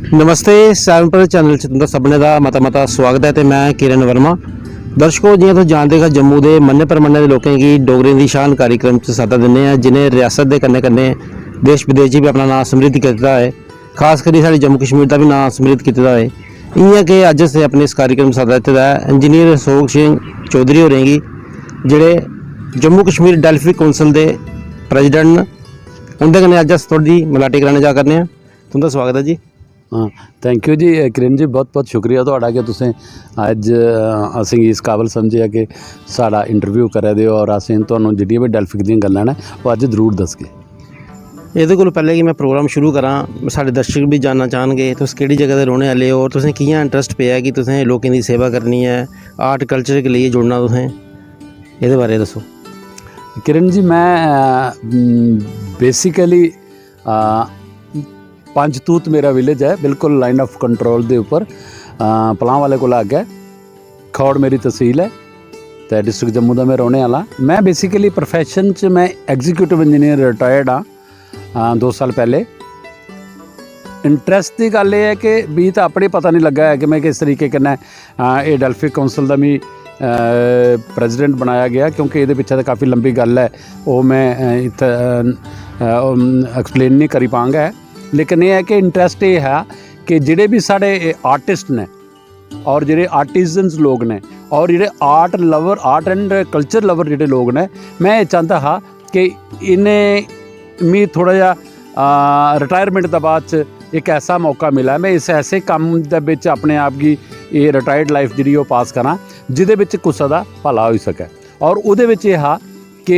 नमस्ते seven channel च तुंदा सभनें दा मता मता स्वागत है। तो मैं किरण वर्मा। दर्शकों, जियां तुस जानते हो जम्मू के मन्ने परमन्ने दे लोकें गी डोगरें दी शान कार्यक्रम च साद्दा दिन्ने आं, जिन्हें रियासत के कन्नै कन्नै देश विदेश च भी अपना नाम समृद्ध कीता है। खास करियै साढ़े जम्मू कश्मीर का भी नाम समृद्ध कीता है। इ'यां कि अज्ज असें अपने इस कार्यक्रम साद्दा दित्ते दा है इंजीनियर अशोक सिंह चौधरी होरें गी, जेह्ड़े जम्मू कश्मीर डेल्फी कौंसल दे प्रेजिडेंट न। उं'दे कन्नै अज्ज अस थोड़ी मलाटी कराने जा करने आं। तुं'दा स्वागत है जी। हाँ, थैंक यू जी किरण जी, बहुत बहुत शुक्रिया तुहाडा कि तुसें अज असें इस काबल समझेआ कि साड़ा इंटरव्यू करा दे और असें तुहानूं जिहड़ियां भी डेल्फिक दियां गल्लां न ओह् अज्ज जरूर दसगे। एह्दे कोल पैह्लें कि मैं प्रोग्राम शुरू करां, साढ़े दर्शक भी जानना चाहणगे तुस केह्ड़ी जगह दे रौह्ने आह्ले हो और तुसें कि'यां इंटरस्ट पेआ कि तुसें लोकें दी सेवा करनी है, आर्ट कल्चर गी लेइयै जुड़ना तुसें, एह्दे बारे दस्सो। किरण जी, मैं बेसिकली पंजतूत मेरा विलेज है, बिल्कुल लाइन ऑफ कंट्रोल के उपर पलां वाले को अग्गै खौड़ मेरी तहसील है तो डिस्ट्रिक्ट जम्मू का मैं रौहने वाला। मैं बेसिकली प्रोफैशन च मैं एग्जीक्यूटिव इंजीनियर रिटायर्ड हाँ 2 साल पहले। इंटरस्ट की गल है कि भी तो अपने पता नहीं लगा है कि मैं किस तरीके कन्नै ये डेल्फिक कौंसल का मी प्रेजिडेंट बनाया गया, क्योंकि ये पिछे तो काफ़ी लंबी गल है, वो मैं इत्थे एक्सप्लेन नहीं करी पांगा है। लेकिन यह है कि इंटरस्ट ये है कि जिहड़े भी साढ़े आर्टिस्ट ने और जिहड़े आर्टिजनस लोग ने और जिहड़े art lover art and culture lover जिहड़े लोग ने, मैं ये चाहता हाँ कि इन्हें मी थोड़ा जिहा रिटायरमेंट के बाद एक ऐसा मौका मिला है, मैं इस ऐसे काम दे विच अपने आप की ये रिटायर्ड लाइफ जी पास करा जिहदे विच कुसै दा भला हो सके। और उहदे विच ये हा कि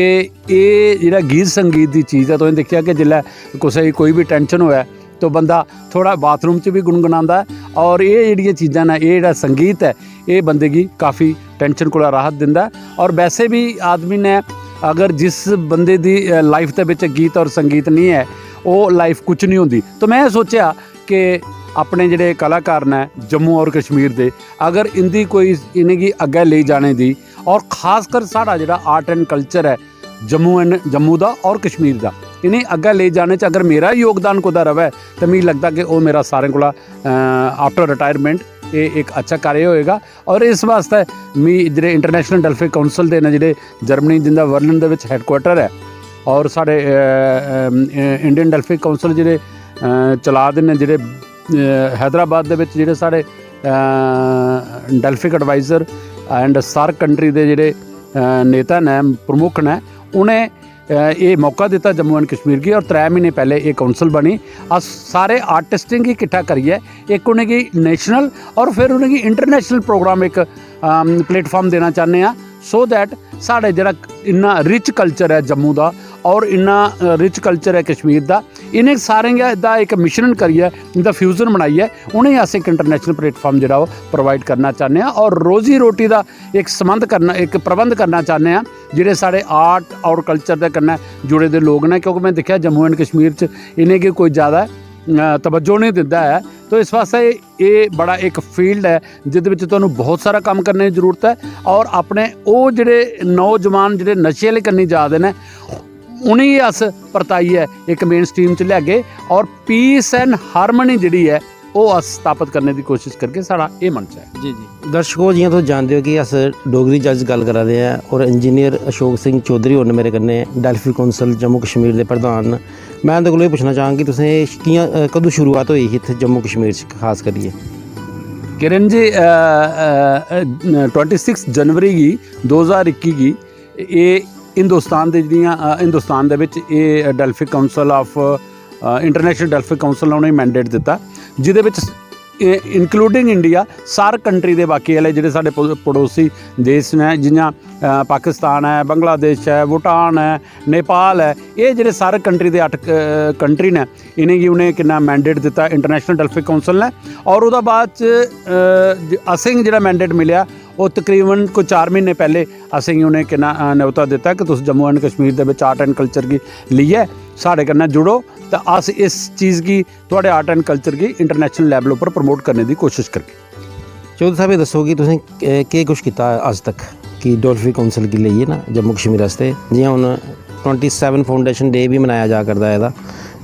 ये जिहड़ा गीत संगीत की चीज़ है, तुसीं देखिया कि जिल्लै कुसै कोई भी टेंशन होए तो बंदा थोड़ा बाथरूम च भी गुनगुनांदा है, और ये जिहड़ियां चीज़ां ने, ये जिहड़ा संगीत है, ये बंदे की काफ़ी टेंशन को राहत दिंदा है। और वैसे भी आदमी ने अगर जिस बंदे दी लाइफ दे विच गीत और संगीत नहीं है, वो लाइफ कुछ नहीं होंदी। तो मैं सोचा कि अपने जिहड़े कलाकार ने जम्मू और कश्मीर दे, अगर इनकी कोई इन्हें अग्गै ले जाने दी, और ख़ासकर साड़ा जिहड़ा आर्ट एंड कल्चर है जम्मू दा और कश्मीर दा, इन्हें अग्गै ले जाने च अगर मेरा योगदान कुदा रवे तो मिगी लगता कि वो मेरा सारें कोला आफ्टर रिटायरमेंट ये एक अच्छा कार्य होएगा। और इस वास्ते मी जिहड़े इंटरनेशनल डेल्फिक कौंसल दे ने, जिहड़े जर्मनी जिंदा वर्लिन दे विच हैडकुआटर है, और साढ़े इंडियन डेल्फिक कौंसल जिहड़े चला दे ने, जिहड़े हैदराबाद दे विच जिहड़े साढ़े Delphic advisor and SAARC country दे जिहड़े नेता ने, प्रमुख ने, उन्हें ये मौका दिता जम्मू एंड कश्मीर की। और 3 महीने पहले ये कौंसल बनी। अस सारे आर्टिस्टें गी किट्ठा करिए एक उन्हेंगी नेशनल और फिर उन्हेंगी इंटरनेशनल प्रोग्राम एक प्लेटफॉर्म देना चाहते हैं, सो दैट साढ़े जिहड़ा इन्ना रिच कल्चर है जम्मू का और इन्ना रिच कल्चर है कश्मीर का, इन्हें सारें दा एक मिश्रण करिए, इनका फ्यूजन बनाइए, उन्हें अस एक इंटरनेशनल प्लेटफॉर्म जिहड़ा वो प्रोवाइड करना चाहते हैं। और रोज़ी रोटी का एक संबंध करना, एक प्रबंध करना चाहते हैं जिहड़े साढ़े आर्ट और कल्चर के कन्नै जुड़े दे लोग ने, क्योंकि मैं देखा जम्मू एंड कश्मीर च इन्हें कोई ज़्यादा तवज्जो नहीं दिंदा है। तो इस वास्ते ये बड़ा एक फील्ड है जिहदे विच तुहानूं बहुत सारा काम करने की जरूरत है। और अपने वो जिहड़े नौजवान जिहड़े नशे वाले कन्नी जा दे ने, उन्हें अस परताइए एक मेन स्ट्रीम च लियागे और पीस एंड हारमनी जिहड़ी है वो अस स्थापित करने की कोशिश करके साड़ा ये मंच है। जी जी दर्शकों, जियां तुस जानते हो कि अस डोगरी जज गल करा दे हैं, और इंजीनियर अशोक सिंह चौधरी होर मेरे कन्नै डेल्फी कौंसल जम्मू कश्मीर के प्रधान। मैं उं'दे कोलों पुछना चाहां कि तुसें कि'यां कदों शुरुआत होई ही इत्थे जम्मू कश्मीर च खास करिए। किरण जी, 26 जनवरी की 2021 की ये हिंदुस्तान दे जिहड़ियां हिंदुस्तान दे विच ये Delphic council of international Delphic council ने उन्हें मैंडेट दिता, जिहदे विच इंकलूडिंग इंडिया सार्क कंट्री के बाकी वाले जिहड़े साडे पड़ोसी देश ने, जियां पाकिस्तान है, बांग्लादेश है, भूटान है, नेपाल है, ये जिहड़े सार्क कंट्री के 8 कंट्री ने, इन्हें उन्हें कितना मैंडेट दिता इंटरनेशनल डेल्फिक कौंसल ने। और उसदा बाद असें जिहड़ा मैंडेट मिलिया वो तकरीबन कोई 4 महीने पहले असें उन्हें कितना न्योता दिता कि तुस Jammu and Kashmir they which art and culture की लेइयै साढ़े कन्नै जुड़ो, तो अस इस चीज़ की थोड़े आर्ट एंड कल्चर की इंटरनेशनल लैवल पर प्रमोट करने की कोशिश करगे। चौधरी साहब, ये दसो कि तुसें केह् कुछ कीता अज तक कि डेल्फिक कौंसल की लेइयै ना जम्मू कश्मीर वास्ते, जियां हुण 27 फाउंडेशन डे भी मनाया जा करदा एह्दा,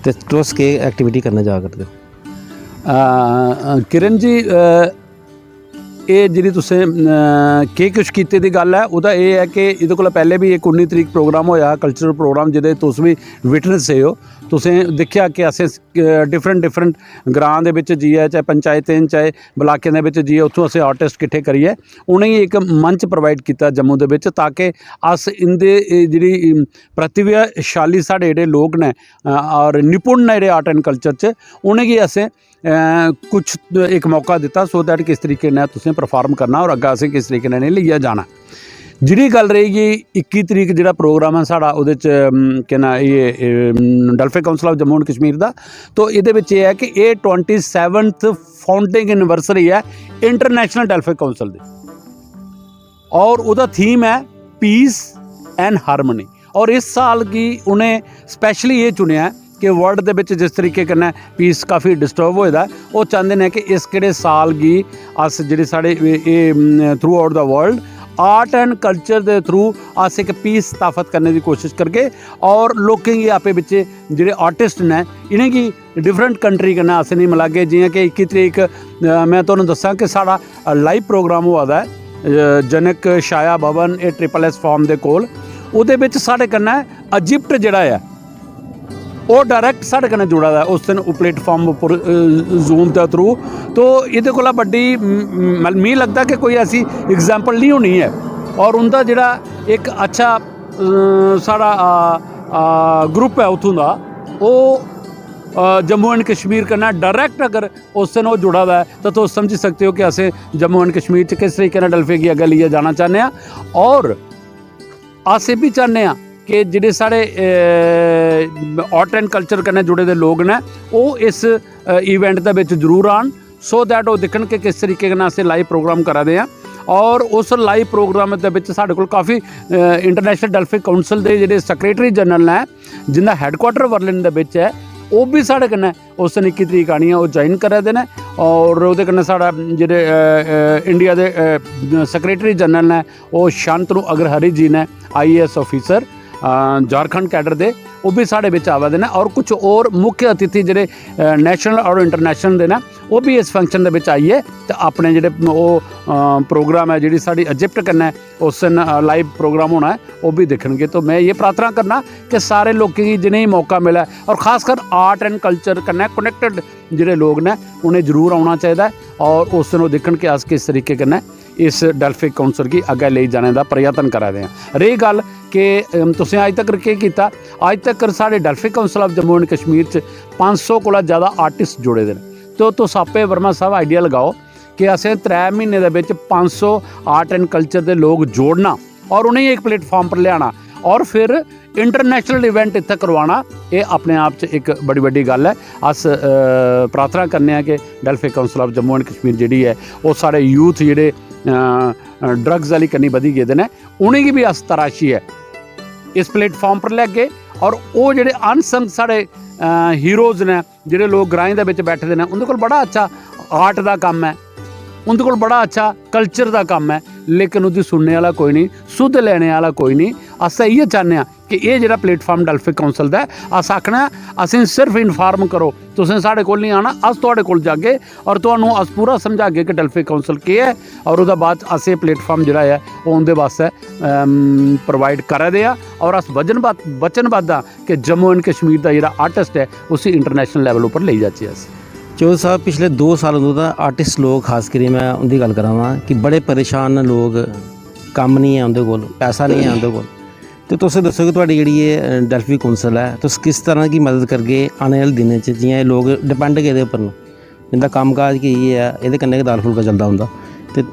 ते तुस केह् एक्टिविटी करना जा करदे हो? किरण जी ਇਹ ਜਿਹੜੀ ਤੁਸੀਂ ਕੀ ਕੁਛ ਕੀਤੇ ਦੀ ਗੱਲ ਹੈ ਉਹਦਾ ਇਹ ਹੈ ਕਿ ਇਹਦੇ ਕੋਲ ਪਹਿਲੇ ਵੀ ਇੱਕ 19 ਤਰੀਕ ਪ੍ਰੋਗਰਾਮ ਹੋਇਆ ਕਲਚਰਲ ਪ੍ਰੋਗਰਾਮ ਜਿਹਦੇ ਤੁਸੀਂ ਵੀ ਵਿਟਨੈਸ ਹੋ ਤੁਸੀਂ ਦੇਖਿਆ ਕਿ ਅਸੀਂ ਡਿਫਰੈਂਟ ਗ੍ਰਾਂ ਦੇ ਵਿੱਚ ਜੀਏ ਚਾਹੇ ਪੰਚਾਇਤਾਂ ਚਾਹੇ ਬਲਾਕਿਆਂ ਦੇ ਵਿੱਚ ਜੀਏ ਉੱਥੋਂ ਅਸੀਂ ਆਰਟਿਸਟ ਇਕੱਠੇ ਕਰੀਏ ਉਹਨੇ ਹੀ ਇੱਕ ਮੰਚ ਪ੍ਰੋਵਾਈਡ ਕੀਤਾ ਜੰਮੂ ਦੇ ਵਿੱਚ ਤਾਂ ਕਿ ਅਸ ਇਹਦੇ ਜਿਹੜੀ ਪ੍ਰਤਿਭਾਸ਼ਾਲੀ ਸਾਡੇ ਜਿਹੜੇ ਲੋਕ ਨੇ ਔਰ ਨਿਪੁੰਨ ਨੇ ਜਿਹੜੇ ਆਰਟ ਐਂਡ ਕਲਚਰ 'ਚ ਉਹਨੇ ਕੀ ਅਸੀਂ कुछ एक मौका दिता सो दैट किस तरीके ने तुसें परफॉर्म करना और अग्गा असें किस तरीके ने लिया जाना जिहड़ी गल रहेगी 21 तरीक जिहड़ा प्रोग्राम है साड़ा उहदे च के ना ये welfare council of Jammu and Kashmir दा तो इहदे विच ये है कि ये 27th फाउंडिंग एनिवर्सरी है इंटरनेशनल वेलफेयर काउंसिल दी और उहदा थीम है पीस एंड हारमोनी और इस साल की उन्हें स्पैशली ये चुनिया कि वर्ल्ड दे विच जिस तरीके कन्नै पीस काफ़ी डिस्टर्ब होए दा वो चाहते हैं कि इस किहड़े साल गी अस जिहड़े साढ़े through out the world art and culture के थ्रू अस एक पीस स्थापित करने की कोशिश करगे और लोकें गी आपे बिच जिहड़े आर्टिस्ट ने इन्हें गी डिफरेंट कंट्री कन्नै अस नहीं मिलागे जियां कि 21 तरीक मैं तुहानूं दस्सां कि साड़ा लाइव प्रोग्राम होआ दा है जनक छाया भवन ए SSS फार्म दे कोल उहदे विच साढ़े कन्नै इजिप्ट जिहड़ा है वो डायरैक्ट साढ़े कन्नै जुड़ा दा उस दिन प्लेटफॉर्म उपर जूम के थ्रू तो ये कोला बड्डी मी लगता कि कोई ऐसी एग्जाम्पल नहीं होनी है और उनका जिहड़ा एक अच्छा साड़ा ग्रुप है उत्थों दा वो जम्मू एंड कश्मीर कन्नै डायरैक्ट अगर उस दिन वो जुड़ा हुआ है तो तुम समझ सकते हो कि असें जम्मू एंड कश्मीर च किस तरीके नाल वेलफेयर गी अग्गे लिया जाना चाहते हैं और अस भी चाहते हैं कि जिहड़े साढ़े आर्ट एंड कल्चर कन्नै जुड़े दे लोग ने वो इस इवेंट दे विच जरूर आन सो दैट वो दिक्खन कि किस तरीके कन्नै असें लाइव प्रोग्राम करा दे हैं और उस लाइव प्रोग्राम दे विच साढ़े कोल काफ़ी इंटरनेशनल वेलफेयर काउंसिल दे जिहड़े सैक्रटरी जनरल ने जिंदा हैडकुआटर बर्लिन दे विच है वो भी साढ़े कन्नै उस दिन 21 तरीक आनी है वो ज्वाइन करा दे ने और उहदे कन्नै साढ़ा जेह्ड़े इंडिया दे सैक्रटरी जनरल ने वो शांतनु अग्रहरी जी ने IAS ऑफिसर झारखंड कैडर दे वो भी साढ़े विच आवा दे ने और कुछ और मुख्य अतिथि जिहड़े नैशनल और इंटरनेशनल दे ने वो भी इस फंक्शन दे विच आइए तो अपने जिहड़े वो प्रोग्राम है जिहड़ी साडी इजिप्ट कन्नै उस दिन लाइव प्रोग्राम होना है वो भी दिखणगे तो मैं ये प्रार्थना करना कि सारे लोगों की जिन्हें मौका मिला और खासकर आर्ट एंड कल्चर कन्नै कनैक्टेड जिहड़े लोग ने उन्हें जरूर आना चाहिए और उस दिन वो दिखण कि अस किस तरीके कन्नै इस वेलफेयर काउंसिल की अग्गे ले जाने का प्रयत्न करा दे हैं रही गल कि तुसें अज तक केह् कीता अज तक साढ़े welfare council of Jammu and Kashmir च 500 कोला ज़्यादा आर्टिस्ट जुड़े दे तो तुस आपे वर्मा साहब आइडिया लगाओ कि असें 3 महीने दे विच 500 आर्ट एंड कल्चर के लोग जोड़ना और उन्हें एक प्लेटफॉर्म पर लियाना और फिर इंटरनेशनल इवेंट इत्थे करवाना ये अपने आप च एक बड़ी बड़ी गल है अस प्रार्थना करने हैं कि welfare council of Jammu and Kashmir जिहड़ी है वो साढ़े यूथ जिहड़े ड्रग्स वाली कन्नी बधी गेदे ने उनेंगी भी अस तराशी है इस प्लेटफॉर्म पर लैगे और वो जिहड़े अनसंग साढ़े हीरोज़ ने जिहड़े लोग ग्राएं दे विच बैठे दे ने उंदे कोल बड़ा अच्छा आर्ट दा कम है उंदे कोल बड़ा अच्छा कल्चर दा कम है लेकिन उहदी सुनने वाला कोई नहीं सुध लैने वाला कोई नहीं अस इयै चाहते हैं कि ये जिहड़ा प्लेटफॉर्म वेलफेयर काउंसिल दा अस आखना असें सिर्फ इन्फॉर्म करो तुसें साढ़े कोल नहीं आना अस तुहाडे कोल जागे और तुहानूं अस पूरा समझागे कि वेलफेयर काउंसिल केह् है और उसदा बाद अस प्लेटफॉर्म जिहड़ा है वो उंदे वास्ते प्रोवाइड करा दे और अस वचनबद्ध हाँ कि जम्मू एंड कश्मीर का जिहड़ा आर्टिस्ट है उसी इंटरनेशनल लैवल उपर ले जाचे अस चौधरी साहब पिछले 2 सालों तो आर्टिस्ट लोग खास करियै मैं उनकी गल करां कि बड़े परेशान न लोग कम नहीं है उनके कोल पैसा नहीं है उनके कोल तो तुस दस्सो कि तुहाडी जेह्ड़ी एह् वेलफेयर काउंसिल है तुस किस तरह की मदद करगे आने आह्ले दिनें च जियां लोग डिपेंड गए उपर न जिंदा कम्म काज कि इ'यै है एह्दे कन्नै गै दाल फुलका चलदा होंदा ते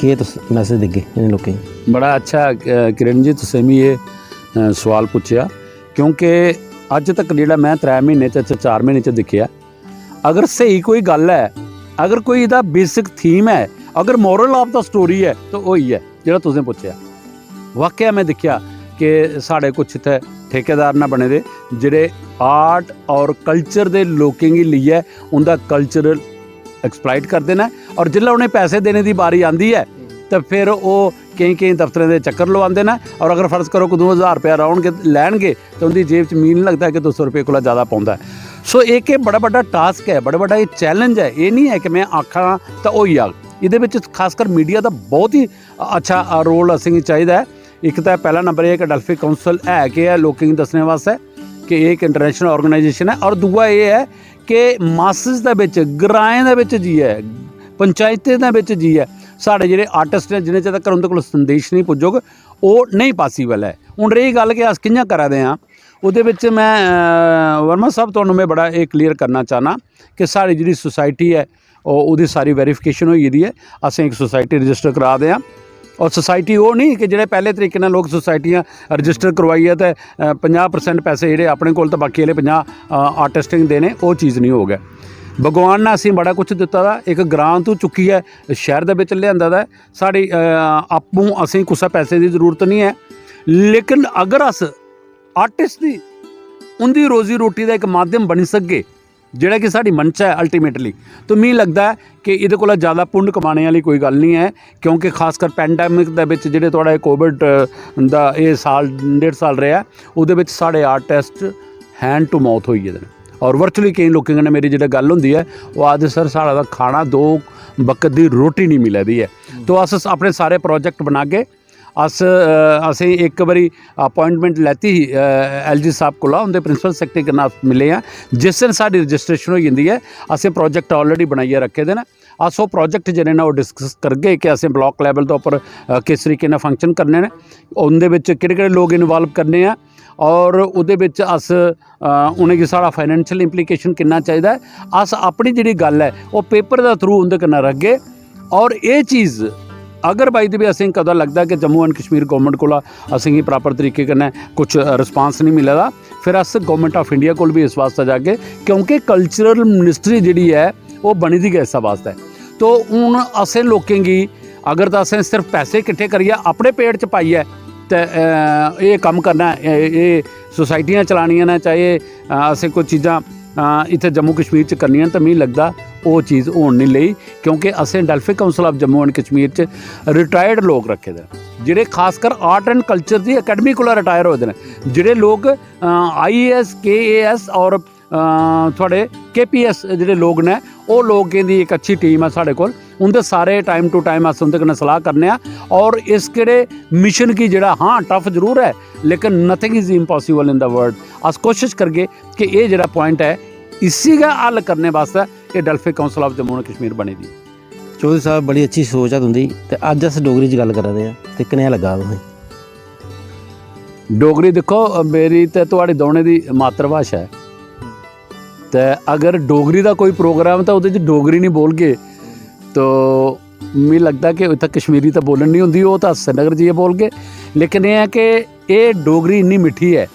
केह् तुस मैसेज देगे इ'नें लोकें गी बड़ा अच्छा किरण जी तुसें मी ये सवाल पुच्छेआ क्योंकि अज तक जेह्ड़ा मैं 3 महीने च 4 महीने च दिक्खेआ अगर सही कोई गल है अगर कोई इहदा बेसिक थीम है अगर मॉरल ऑफ द स्टोरी है तो वही है जिहड़ा तुसें पुच्छेआ वाकया मैं दिक्खेआ कि साढ़े कुछ इत्थे ठेकेदार ना बने दे जिहड़े आर्ट और कल्चर दे लोकें गी लेइयै उंदा कल्चरल एक्सप्लाइट करदे ने और जिल्लै उ'नें पैसे देने दी बारी आंदी है तो फिर वो केईं दफ्तरें दे चक्कर लवांदे ने और अगर फर्ज करो कि 2000 रुपया राउंड के लैणगे तो उनकी जेब च मी नहीं लगता कि 200 रुपये कोला ज़्यादा पौंदा है सो एक ये बड़ा बड़ा टास्क है, बड़ा बड़ा ये चैलेंज है। ये नहीं है कि मैं आखा तो ਉਹ ਹੀ ਆ। ਇਹਦੇ ਵਿੱਚ ਖਾਸਕਰ ਮੀਡੀਆ ਦਾ ਬਹੁਤ ਹੀ ਅੱਛਾ ਰੋਲ ਅਸੀਂ ਚਾਹੀਦਾ ਹੈ। ਇੱਕ ਤਾਂ ਪਹਿਲਾ ਨੰਬਰ ਇਹ ਕਿ ਡਲਫਿਕ ਕਾਉਂਸਲ ਹੈ ਕਿ ਲੋਕਾਂ ਨੂੰ ਦੱਸਣ ਵਾਸਤੇ ਕਿ ਇਹ ਇੱਕ ਇੰਟਰਨੈਸ਼ਨਲ ਆਰਗੇਨਾਈਜੇਸ਼ਨ ਹੈ, ਔਰ ਦੂਆ ਇਹ ਹੈ ਕਿ ਮਾਸਸ ਦੇ ਵਿੱਚ ਗਰਾਏਂ ਦੇ ਵਿੱਚ ਜੀ ਹੈ, ਪੰਚਾਇਤਾਂ ਦੇ ਵਿੱਚ ਜੀ ਹੈ, ਸਾਡੇ ਜਿਹੜੇ ਆਰਟਿਸਟ ਨੇ ਜਿन्ने ਚਿਰ ਤੱਕ ਉਹਨਾਂ ਕੋਲ ਸੰਦੇਸ਼ ਨਹੀਂ ਪੁੱਜੋਗੇ ਉਹ ਨਹੀਂ ਪਾਸੀਬਲ ਹੈ। ਹੁਣ ਰਹੀ ਗੱਲ ਕਿ ਅਸੀਂ ਕਿੰਨਾ ਕਰਾਦੇ ਹਾਂ, ਉਹਦੇ ਵਿੱਚ ਮੈਂ ਵਰਮਾ ਸਾਹਿਬ ਤੁਹਾਨੂੰ ਮੈਂ ਬੜਾ ਇਹ ਕਲੀਅਰ ਕਰਨਾ ਚਾਹਨਾ ਕਿ ਸਾਡੀ ਜਿਹੜੀ ਸੁਸਾਇਟੀ ਹੈ ਉਹਦੀ ਸਾਰੀ ਵੈਰੀਫਿਕੇਸ਼ਨ ਹੋਈ ਦੀ ਹੈ। ਅਸੀਂ ਇੱਕ ਸੁਸਾਇਟੀ ਰਜਿਸਟਰ ਕਰਾ ਦੇ ਹਾਂ, ਔਰ ਸੁਸਾਇਟੀ ਉਹ ਨਹੀਂ ਕਿ ਜਿਹੜੇ ਪਹਿਲੇ ਤਰੀਕੇ ਨਾਲ ਲੋਕ ਸੁਸਾਇਟੀਆਂ ਰਜਿਸਟਰ ਕਰਵਾਈ ਹੈ ਤੇ 50% ਪੈਸੇ ਜਿਹੜੇ ਆਪਣੇ ਕੋਲ ਤਾਂ ਬਾਕੀ ਵਾਲੇ 50 ਆਰਟਿਸਟਿੰਗ ਦੇ ਨੇ, ਉਹ ਚੀਜ਼ ਨਹੀਂ ਹੋ ਗਿਆ। ਭਗਵਾਨ ਨੇ ਅਸੀਂ ਬੜਾ ਕੁਛ ਦਿੱਤਾ ਦਾ, ਇੱਕ ਗ੍ਰਾਂ ਤੋਂ ਚੁੱਕੀ ਹੈ, ਸ਼ਹਿਰ ਦੇ ਵਿੱਚ ਲਿਆਂਦਾ ਦਾ। ਸਾਡੀ ਆਪੂ ਅਸੀਂ ਕੁਛ ਪੈਸੇ ਦੀ ਜ਼ਰੂਰਤ ਨਹੀਂ ਹੈ, ਲੇਕਿਨ ਅਗਰ ਅਸ ਆਰਟਿਸਟ ਦੀ ਉਹਦੀ ਰੋਜ਼ੀ ਰੋਟੀ ਦਾ ਇੱਕ ਮਾਧਿਅਮ ਬਣ ਸਕੇ ਜਿਹੜਾ ਕਿ ਸਾਡੀ ਮਨਸ਼ਾ ਹੈ ਅਲਟੀਮੇਟਲੀ, ਤਾਂ ਮੈਨੂੰ ਲੱਗਦਾ ਕਿ ਇਹਦੇ ਕੋਲ ਜ਼ਿਆਦਾ ਪੁੰਨ ਕਮਾਣੇ ਵਾਲੀ ਕੋਈ ਗੱਲ ਨਹੀਂ ਹੈ। ਕਿਉਂਕਿ ਖਾਸ ਕਰ ਪੈਂਡੈਮਿਕ ਦੇ ਵਿੱਚ ਜਿਹੜੇ ਥੋੜ੍ਹਾ ਕੋਵਿਡ ਦਾ ਇਹ ਸਾਲ 1.5 ਸਾਲ ਰਿਹਾ, ਉਹਦੇ ਵਿੱਚ ਸਾਡੇ ਆਰਟਿਸਟ ਹੈਂਡ ਟੂ ਮਾਊਥ ਹੋਈ ਇਹਦੇ ਨਾਲ। ਔਰ ਵਰਚੁਅਲੀ ਕਈ ਲੋਕਾਂ ਨੇ ਮੇਰੀ ਜਿਹੜਾ ਗੱਲ ਹੁੰਦੀ ਹੈ ਉਹ ਆਖਦੇ ਸਰ ਸਾਡਾ ਦਾ ਖਾਣਾ 2 ਵਕਤ ਦੀ ਰੋਟੀ ਨਹੀਂ ਮਿਲਦੀ ਹੈ। ਤਾਂ ਅਸ ਆਪਣੇ ਸਾਰੇ ਪ੍ਰੋਜੈਕਟ ਬਣਾ ਕੇ ਅਸੀਂ ਇੱਕ ਵਾਰੀ अपॉइंटमेंट ਲੈਤੀ ਸੀ LG ਸਾਹਿਬ ਕੋਲ, ਉਹਦੇ ਪ੍ਰਿੰਸੀਪਲ ਸੈਕਟਰੀ ਕੇ ਨਾਲ ਮਿਲੇ ਆ। ਜਿਸ ਦਿਨ ਸਾਡੀ ਰਜਿਸਟ੍ਰੇਸ਼ਨ ਹੋਈ ਜਾਂਦੀ ਹੈ ਅਸੀਂ ਪ੍ਰੋਜੈਕਟ ਆਲਰੇਡੀ ਬਣਾਈਏ ਰੱਖੇ ਦੇ ਨੇ। ਉਹ ਪ੍ਰੋਜੈਕਟ ਜਿਹੜੇ ਨੇ ਉਹ ਡਿਸਕਸ ਕਰਕੇ ਕਿ ਅਸੀਂ ਬਲਾਕ ਲੈਵਲ ਤੋਂ ਉੱਪਰ ਕਿਸ ਤਰੀਕੇ ਨਾਲ ਫੰਕਸ਼ਨ ਕਰਨੇ ਨੇ, ਉਹਦੇ ਵਿੱਚ ਕਿਹੜੇ ਲੋਕ ਇਨਵੋਲਵ ਕਰਨੇ ਆ, ਔਰ ਉਹਦੇ ਵਿੱਚ ਅਸ ਉਹਨਾਂ ਕੀ ਸਾਡਾ ਫਾਈਨੈਂਸ਼ੀਅਲ ਇੰਪਲੀਕੇਸ਼ਨ ਕਿੰਨਾ ਚਾਹੀਦਾ ਹੈ। ਅਸ ਆਪਣੀ ਜਿਹੜੀ ਗੱਲ ਹੈ ਉਹ ਪੇਪਰ ਦੇ ਥਰੂ ਉਹਦੇ ਕਨਾਂ ਰੱਖੇ। ਔਰ ਇਹ ਚੀਜ਼ अगर बाई दी भी असें कदा लगता कि जम्मू एंड कश्मीर गौरमेंट को असें प्रॉपर तरीके कन्नै कुछ रिस्पांस नहीं मिला, फिर अस गौरमेंट ऑफ इंडिया को भी इस वास्ते जाके, क्योंकि कल्चरल मिनिस्ट्री जी है वो बनी दी गई इस वास्ते। तो हूँ असें लोकें गी अगर तो असें सिर्फ पैसे इकट्ठे करिए अपने पेट च पाइए तो ये कम करना, ये सोसाइटियाँ चलानियां ने, चाहे असें कोई चीज़ां इत्थे जम्मू कश्मीर च करनियां, तो मिगी लगदा वो चीज़ होण नहीं लई। क्योंकि असें Delphic council of Jammu and Kashmir च रिटायर्ड लोग रखे दे, जिहड़े खासकर आर्ट एंड कल्चर की अकैडमी को रिटायर होए दे, जिहड़े लोग IAS KAS और थोड़े KPS जिहड़े लोग ने, वो लोगों की एक अच्छी टीम है साढ़े कोल। उनके सारे टाइम टू टाइम अस उनके कन्नै सलाह करने। और इस केड़े मिशन की जिहड़ा हाँ टफ जरूर है, लेकिन nothing is impossible in the world. अस कोशिश करगे कि ये जिहड़ा पॉइंट है इसी का हल करने वास्ते ये Delphic council of Jammu and Kashmir बनी दी। चौधरी साहब बड़ी अच्छी सोच है तुंदी, ते अज अस डोगरी च गल करा दे ते कनेहा लगा तुसें? डोगरी देखो मेरी ते तुहाड़ी दोने दी मातृभाषा है, तो अगर डोगरी का कोई प्रोग्राम तो वो डोगरी नहीं बोल गए तो मिगी लगता कि इतना कश्मीरी तो बोलन नहीं होंगी, वो तो श्रीनगर जी बोल गए। लेकिन यह है कि ये डोगरी इन्नी मिठी है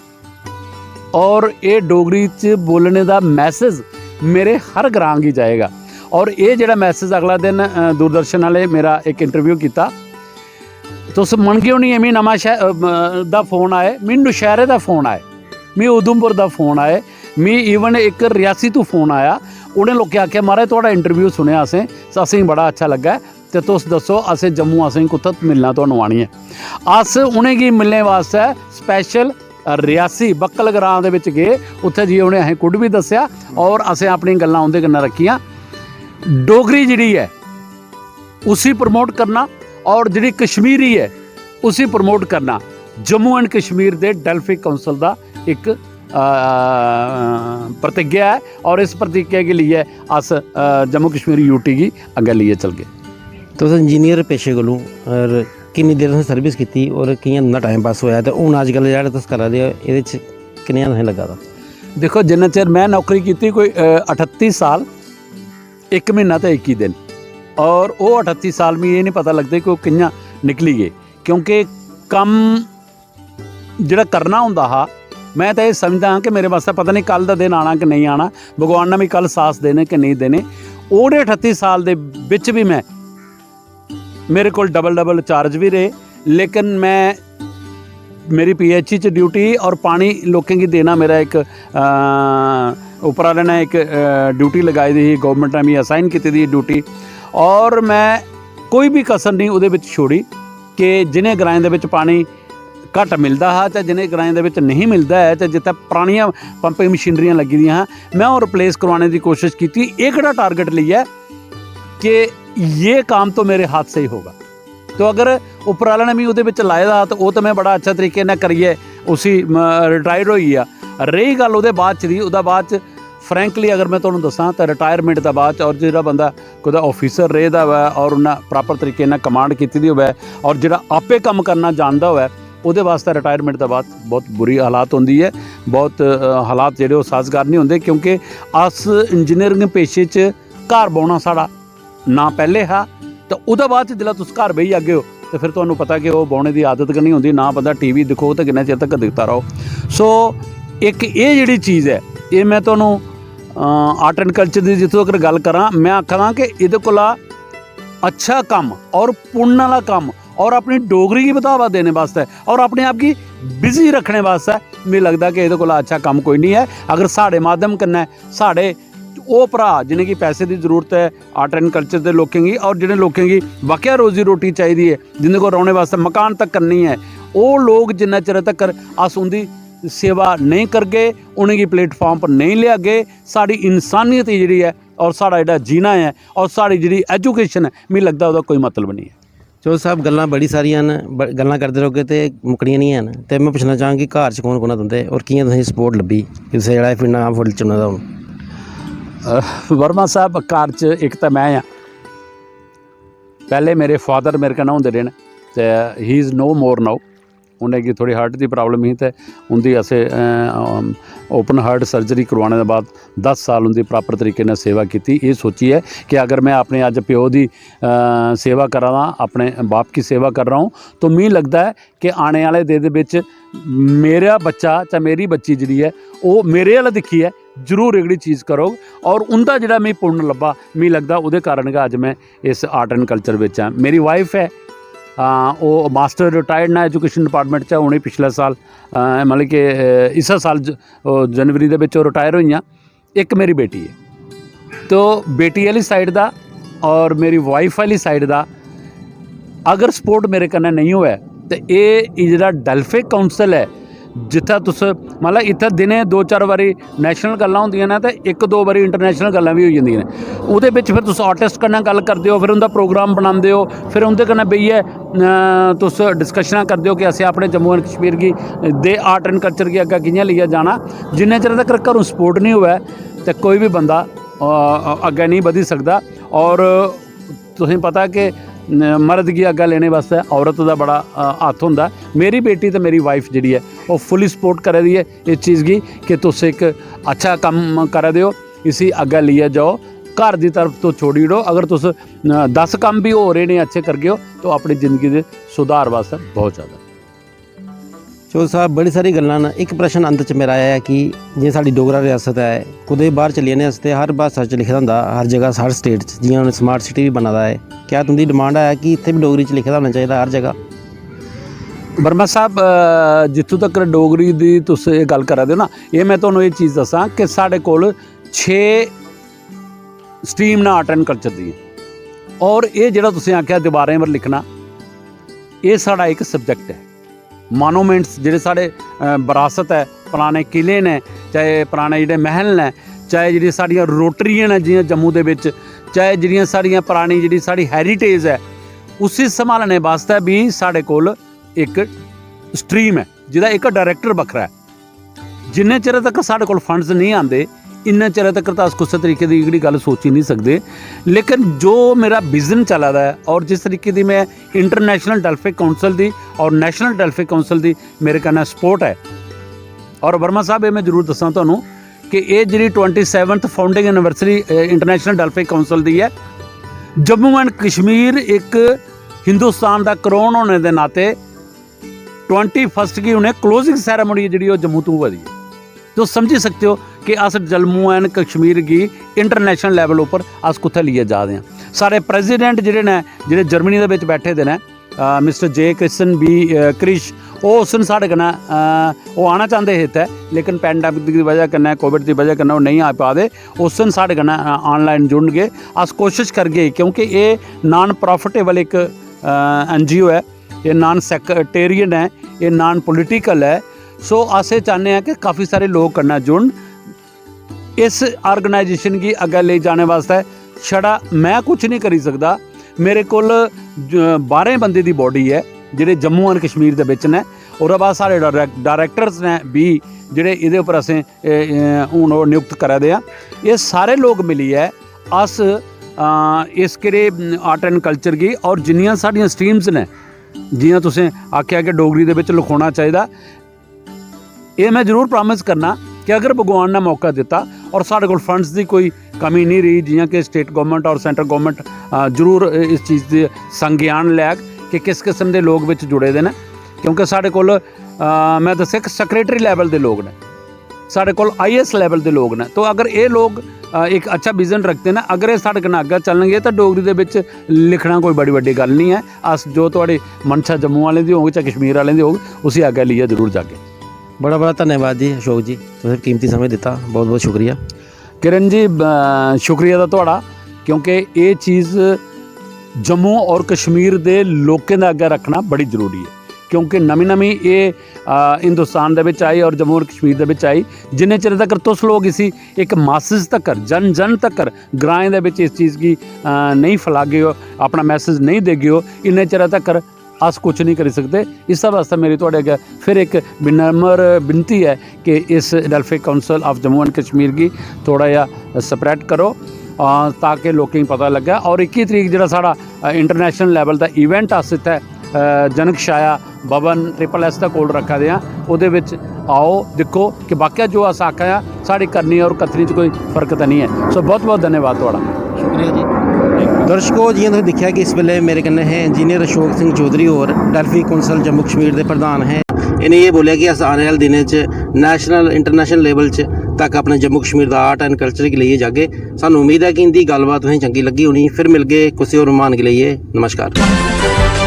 और ये डोगरी च बोलने का मैसेज मेरे हर ग्रां ही जाएगा। और ये जो मैसेज अगला दिन दूरदर्शन वाले मेरा एक इंटरव्यू किया, तुस मन गए नहीं, मैं नवा शहर का फोन आए, मैं नौशहरे का फोन आए, मैं उधमपुर का फोन आए, मैं ईवन एक रियासी तो फोन आया। उन्हें लोग आख्या महाराज थोड़ा इंटरव्यू सुनिया असें बड़ा अच्छा लगा, तो तुस दसो असें जम्मू असें कुत्थै मिलना तुहानूं आनी है। अस उनें गी मिलने वास्ते स्पैशल रियासी बक्कल ग्रां दे विच गए, उत्थे जी उन्हें असें कुछ भी दस्सिया और असें अपनी गल्लां उंदे कन्नै रखियां। डोगरी जिहड़ी है उसी प्रमोट करना और जिहड़ी कश्मीरी है उसी प्रमोट करना जम्मू एंड कश्मीर दे डलफिक काउंसल दा एक प्रतिज्ञा है। और इस प्रतिज्ञा के लिए अस जम्मू कश्मीर UT की अग्गे लिए चल गए। तुस इंजीनियर पेशे कोलों और किन्नी देर तुसें सर्विस की और कि'यां टाइम पास होया, तो हूँ अजकल जेह्ड़ा तुस करा दे हो इहदे च कनेहा तुसें लगा दा? देखो जिन्ना चिर मैं नौकरी की कोई 38 साल 1 महीना तो 21 दिन, और वो 38 साल में ये नहीं पता लगता कि वो कि'यां निकली गए। क्योंकि कम जिहड़ा करना हुंदा हा, मैं तो ये समझदा हाँ कि मेरे वास्ते पता नहीं कल का दिन आना कि नहीं आना, भगवान ने भी कल सांस देने कि नहीं देने। ओहदे 38 साल दे विच भी मैं मेरे को डबल चार्ज भी रहे, लेकिन मैं मेरी PHE च ड्यूटी और पानी लोगों की देना मेरा एक उपर वाले ने एक ड्यूटी लगाई दी, गवर्नमेंट ने भी असाइन की थी ड्यूटी। और मैं कोई भी कसर नहीं उहदे विच छोड़ी कि जिन्हें ग्राएं दे विच पानी ਘੱਟ ਮਿਲਦਾ ਹੈ ਤੇ ਜਿਨੇ ਕਿਰਾਏ ਦੇ ਵਿੱਚ ਨਹੀਂ ਮਿਲਦਾ ਹੈ ਤੇ ਜਿੱਥੇ ਪੁਰਾਣੀਆਂ ਪੰਪਿੰਗ ਮਸ਼ੀਨਰੀਆਂ ਲੱਗੀ ਦੀਆਂ ਹਨ मैं वो रिप्लेस करवाने की कोशिश की थी। एक टारगेट लिया कि ये काम तो मेरे हाथ से ही होगा, तो अगर उपर वाले ने भी वो लाए दा तो वो तो मैं बड़ा अच्छा तरीके ना करिए उसी रिटायर होई आ। रही गल वो बाद च फ्रैंकली अगर मैं तुहानूं दसां तो रिटायरमेंट का बाद और जो बंदा कोई ऑफिसर रहेदा वा और उन्हें प्रॉपर तरीके नाल कमांड की दी होवे और जो आपे काम करना जानता होवे ਉਹਦੇ ਵਾਸਤੇ ਰਿਟਾਇਰਮੈਂਟ ਤੋਂ ਬਾਅਦ ਬਹੁਤ ਬੁਰੀ ਹਾਲਾਤ ਹੁੰਦੀ ਹੈ, ਬਹੁਤ ਹਾਲਾਤ ਜਿਹੜੇ ਉਹ ਸਾਜ਼ਗਾਰ ਨਹੀਂ ਹੁੰਦੇ ਕਿਉਂਕਿ ਅਸ ਇੰਜੀਨੀਅਰਿੰਗ ਪੇਸ਼ੇ 'ਚ ਘਰ ਬਾਉਣਾ ਸਾਡਾ ਨਾ ਪਹਿਲੇ ਹਾਂ ਤਾਂ ਉਹਦੇ ਬਾਅਦ 'ਚ ਜਿਹੜਾ ਤੁਸੀਂ ਘਰ ਬਈ ਅੱਗੇ ਹੋ ਤੇ ਫਿਰ ਤੁਹਾਨੂੰ ਪਤਾ ਕਿ ਉਹ ਬਾਉਣੇ ਦੀ ਆਦਤ ਕਰਨੀ ਹੁੰਦੀ ਨਾ ਬੰਦਾ ਟੀਵੀ ਦਿਖੋ ਤਾਂ ਕਿੰਨਾ ਚਿਰ ਤੱਕ ਦਿਖਦਾ ਰਹੋ। ਸੋ ਇੱਕ ਇਹ ਜਿਹੜੀ ਚੀਜ਼ ਹੈ ਇਹ ਮੈਂ ਤੁਹਾਨੂੰ ਆਰਟ ਐਂਡ ਕਲਚਰ ਦੀ ਜਿੱਥੋਂ ਤੱਕ ਗੱਲ ਕਰਾਂ ਮੈਂ ਆਖਾਂ ਕਿ ਇਹਦੇ ਕੋਲ अच्छा काम और पुण्य वाला काम और अपनी डोगरी की बढ़ावा देने वास्ते और अपने आप की बिजी रखने वास्ते मुझे लगता कि ये अच्छा काम कोई नहीं है। अगर साढ़े माध्यम कन्नै साढ़े वो भरा जिन्हें की पैसे की जरूरत है आर्ट एंड कल्चर के लोगों की और जिन्हें लोगों की वाकई रोजी रोटी चाहिए है जिन्हें को रहने वास्ते मकान तक करनी है वो लोग जिन्ना चिर तक अस उनकी सेवा नहीं करगे उन्हें प्लेटफॉर्म पर नहीं लिया गए साड़ी इंसानियत जी है और साड़ा जो जीना है और साड़ी जी एजुकेशन है मुझे लगता उसका कोई मतलब नहीं है। ਚੌਧਰੀ ਸਾਹਿਬ ਗੱਲਾਂ ਬੜੀ ਸਾਰੀਆਂ ਨੇ ਗੱਲਾਂ ਕਰਦੇ ਰਹੋਗੇ ਤੇ ਮੁੱਕਣੀਆਂ ਨਹੀਂ ਹਨ ਤੇ ਮੈਂ ਪੁੱਛਣਾ ਚਾਹਾਂ ਕਿ ਘਰ 'ਚ ਕੌਣ ਕੌਣ ਹੁੰਦੇ ਔਰ ਕਿਵੇਂ ਤੁਸੀਂ ਸਪੋਰਟ ਲੱਭੀ ਕਿਸੇ ਜਿਹੜਾ ਫਿਰ ਨਾਮ ਫੁੱਲ ਚੁਣਾ ਦਾ ਹੁਣ वर्मा साहब घर च एक तो मैं हाँ पहले मेरे फादर मेरे कन्नै होंदे रहे ते he is no more now उन्हें की थोड़ी हार्ट की प्रॉब्लम ही तो उनकी असें ओपन हार्ट सर्जरी करवाने के बाद 10 साल उनकी प्रॉपर तरीके ने सेवा की। ये सोची है कि अगर मैं अपने अज प्यो की सेवा कर रहा अपने बाप की सेवा कर रहा हूँ तो मुझे लगता है कि आने वाले दिन विच मेरा बच्चा चाहे मेरी बच्ची जी है वो मेरे वाल दिखी है जरूर एगड़ी चीज़ करो और उनका जोड़ा मैं पुण्य लब्भा मुझे लगता वो कारण अज मैं इस आर्ट एंड कल्चर में हाँ। मेरी वाइफ है वो मास्टर रिटायर्ड ना एजुकेशन डिपार्टमेंट च हुणे पिछले साल मतलब कि इस साल जनवरी दे विच रिटायर हुई। एक मेरी बेटी है तो बेटी वाली साइड का और मेरी वाइफ वाली साइड का अगर सपोर्ट मेरे कन्नै नहीं होया तो ये जिहड़ा डेलफे काउंसल है जिथे तुस मतलब इत्थे दिने 2-4 बारी नैशनल गल्लां होंदियां ने ते 1-2 बारी इंटरनेशनल गल्लां भी हो जांदियां ने उहदे विच फिर तुस आर्टिस्ट कन्नै गल करदे हो फिर उनका प्रोग्राम बनांदे हो फिर उनदे कन्नै बेहियै तुस डिस्कशनां करदे हो कि असीं अपने जम्मू एंड कश्मीर गी दे आर्ट एंड कल्चर गी अग्गे कि'यां लेइयै जाना। जिन्ने चिर तक घरों सपोर्ट नहीं होवे ते कोई भी बंदा अग्गे नहीं वधी सकदा और तुसें पता कि मर्द की अग्गे लेने वास्ते औरत का बड़ा हत्थ होंदा। मेरी बेटी तो मेरी वाइफ जी है वो फुली सपोर्ट करा दी है इस चीज़ की कि तुस एक अच्छा काम करा दो इसी अग्गे लिए जाओ घर की तरफ तो छोड़ी उड़ो। अगर तुस 10 काम भी हो रहे हैं अच्छे करगे हो तो अपनी जिंदगी के सुधार वास्ते बहुत ज़्यादा। ਚੌਧਰੀ ਸਾਹਿਬ बड़ी सारी गल्लां न एक प्रश्न अंत च मेरा आया कि जियां साडी डोगरा रियासत है कुदै बाहर चली जाने आस्ते हर भाषा च लिखे दा होंदा हर जगह हर स्टेट च जियां हुण स्मार्ट सिटी भी बना दा है क्या तुंदी डिमांड है कि इत्थे भी डोगरी च लिखे दा होना चाहिए हर जगह। वर्मा साहब जित्थों तक डोगरी की तुस ये गल करा दे ना ये मैं तुहानूं ये चीज़ दसां कि साडे कोल 6 स्ट्रीम ने आर्ट एंड कल्चर दी और ये जिहड़ा तुसीं आख्या दीवारें पर लिखना ये साडा एक सबजैक्ट है। मोनूमेंट्स जिहड़े साढ़े विरासत है पुराने किले ने चाहे पुराने जिहड़े महल ने चाहे जिहड़ियां साड़ियां रोटरियां ने जियां जम्मू दे विच चाहे जिहड़ियां साड़ियां पुरानी जिहड़ी साड़ी हैरीटेज है उसी संभालने वास्ते भी साढ़े कोल एक स्ट्रीम है जिहदा एक डायरैक्टर बखरा है। जिन्ने चिर तक साढ़े कोल फंड्स नहीं आते इन्ने चिर तक तो अस किसी तरीके की जिहड़ी गल सोच ही नहीं सकते। लेकिन जो मेरा विजन चला दा है और जिस तरीके की मैं इंटरनेशनल डेलफिक काउंसल की और नैशनल डेलफिक काउंसल की मेरे कन्नै सपोर्ट है और वर्मा साहब ये मैं जरूर दसां तुहानूं कि ये जी 27th founding anniversary international Delphic council की है। जम्मू एंड कश्मीर एक हिंदुस्तान का करोन होने के नाते 21st की उन्हें क्लोजिंग सैरेमनी जी जम्मू तो हुआ दी है तो समझी सकते हो कि अस जम्मू एंड कश्मीर की इंटरनेशनल लैवल उपर अस कुत्थे लिए जा रहे हैं। सारे प्रेजिडेंट जिहड़े ने जिहड़े जर्मनी दे विच बैठे दे ने मिस्टर जे क्रिस्टन बी क्रिश वो उस दिन साढ़े कन्नै वो आना चाहते हे इत्थै लेकिन पैंडमिक की वजह कन्नै कोविड की वजह कन्नै वो नहीं आ पा दे उस दिन साढ़े कन्नै ऑनलाइन जुड़नगे। अस कोशिश करगे क्योंकि ये नॉन प्रॉफिटेबल एक NGO है ये नॉन सैक्रेटेरियन है, ये नॉन पॉलिटिकल है। सो असें चाहते हैं कि काफ़ी सारे लोग करना जुड़न इस ऑर्गेनाइजेशन की अग्गे ले जाने वास्ते। छड़ा मैं कुछ नहीं करी सकदा, मेरे कोल 12 बंदे दी बॉडी है ਜਿਹੜੇ जम्मू एंड कश्मीर दे विच ने, और बाद साढ़े डायरैक्टर्स ने भी ਜਿਹੜੇ ਇਹਦੇ ਉੱਪਰ ਅਸੀਂ ਹੁਣ ਉਹ ਨਿਯੁਕਤ ਕਰਾ ਦੇ ਆ। ਇਹ ਸਾਰੇ ਲੋਕ ਮਿਲੀ ਹੈ ਅਸ ਇਸ ਕਿਹੜੇ ਆਰਟ ਐਂਡ ਕਲਚਰ ਕੀ, ਔਰ ਜਿੰਨੀਆਂ ਸਾਡੀਆਂ ਸਟਰੀਮਸ ਨੇ, ਜਿਵੇਂ ਤੁਸੀਂ ਆਖਿਆ ਕਿ ਡੋਗਰੀ ਦੇ ਵਿੱਚ ਲਿਖਾਉਣਾ ਚਾਹੀਦਾ, ਇਹ ਮੈਂ ਜ਼ਰੂਰ ਪ੍ਰੋਮਿਸ ਕਰਨਾ ਕਿ ਅਗਰ ਭਗਵਾਨ ਨੇ ਮੌਕਾ ਦਿੱਤਾ ਔਰ ਸਾਡੇ ਕੋਲ ਫੰਡਸ ਦੀ ਕੋਈ ਕਮੀ ਨਹੀਂ ਰਹੀ, ਜਿਵੇਂ ਕਿ ਸਟੇਟ ਗੌਰਮੈਂਟ ਔਰ ਸੈਂਟਰ ਗੌਰਮੈਂਟ ਜ਼ਰੂਰ ਇਸ ਚੀਜ਼ ਦੇ ਸੰਗਿਆਨ ਲੈ ਕਿ ਕਿਸ ਕਿਸਮ ਦੇ ਲੋਕ ਵਿੱਚ ਜੁੜੇ ਦੇ ਨੇ। ਕਿਉਂਕਿ ਸਾਡੇ ਕੋਲ मैं दस्या कि सैक्रेटरी लैवल के लोग ने, साढ़े कोल IAS लैवल के लोग ने। तो अगर ये लोग एक अच्छा विजन रखते हैं, अगर ये साढ़े कन्नै अग्गे चलणगे तो डोगरी दे विच लिखना कोई बड़ी वड्डी गल नहीं है। अस जो तुहाडी मनशा जम्मू वाले दी होगी चाहे कश्मीर वाले दी होगी, उसी अग्गे लिए जरूर जाके। बड़ा बड़ा धन्यवाद जी अशोक जी, तुसें कीमती समय दिता, बहुत बहुत शुक्रिया। किरण जी शुक्रिया दा तुहाड़ा, क्योंकि ये चीज़ जम्मू और कश्मीर के लोगों के अग्गे रखना बड़ी जरूरी है। क्योंकि नवीं ये हिंदुस्तान दे विच आई और जम्मू और कश्मीर दे विच आई, जिन्ने चिर तक तुस लोग इसी एक मासिस तक जन जन तक ग्राएं दे विच इस चीज़ की नहीं फैलागे हो, अपना मैसेज नहीं देगे हो, इन्ने चिर तक अस कुछ नहीं कर सकते। इस वास्ते मेरी तुहाडे अगे फिर एक विनम्र विनती है कि इस welfare council of Jammu and Kashmir की थोड़ा जिहा स्प्रैड करो ताकि लोगों को पता लगे। और 21 तरीक जो साड़ा इंटरनेशनल लैवल का इवेंट अस इत्थे जनक छाया भवन SSS का कोल रखा दे, उहदे विच आओ देखो कि वाकई जो अस आखिया साड़ी करनी और कथनी च कोई फर्क तो नहीं है। सो बहुत बहुत धन्यवाद तुहाड़ा, शुक्रिया जी। दर्शकों जियां तुसीं देखिया कि इस वेले मेरे कन्नै है इंजीनियर अशोक सिंह चौधरी और वेलफेयर काउंसिल जम्मू कश्मीर के प्रधान हैं। इन्हें ये बोलिया कि अस आने वाले दिनों च नैशनल इंटरनेशनल लेवल तक अपने जम्मू कश्मीर का आर्ट एंड कल्चर के लिए जागे। सानू उम्मीद है कि इनकी गलबात तुसें चंगी लगी होनी। फिर मिल गए किसी और मेहमान के लिए, नमस्कार।